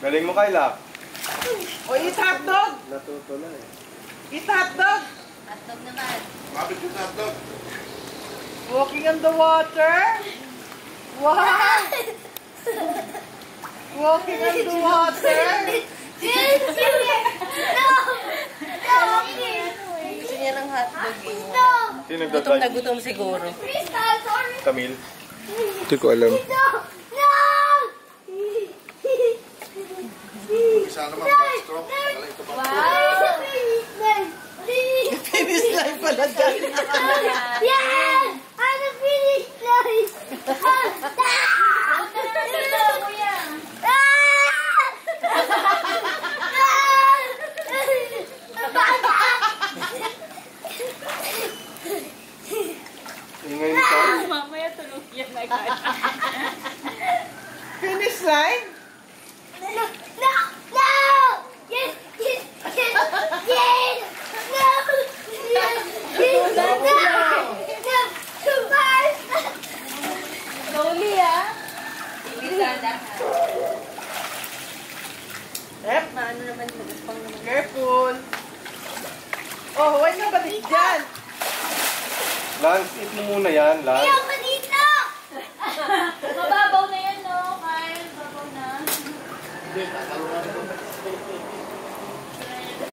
Galing mo, Kyla. O, eat hotdog. Natuto na eh. Eat hotdog. Hotdog naman. Mabit yung hotdog. Walking on the water. Wow. Walking on the water. Gusto niya ng hotdog eh. Sino Gutom na nagdadrive? gutom siguro. Camille? Hindi ko alam. Isa naman backstroke. Wala ito pa. Finish line pala dyan. Yeah! I'm the finish line! Ingay nito. Mamaya tulog yan agad. Finish line? No! No! Yes! Yes! Yes! Yes! No! Yes! Yes! No! No! Too fast! Slowly ah. Ilisada. Yep. Maano naman magpang naman. Careful. Oh, huwag ka balik dyan. Lance, eat mo muna yan, Lance. Ayaw pa dito! Mababaw na yan no, Kyle. Mababaw na. Hindi, nakaluan ko.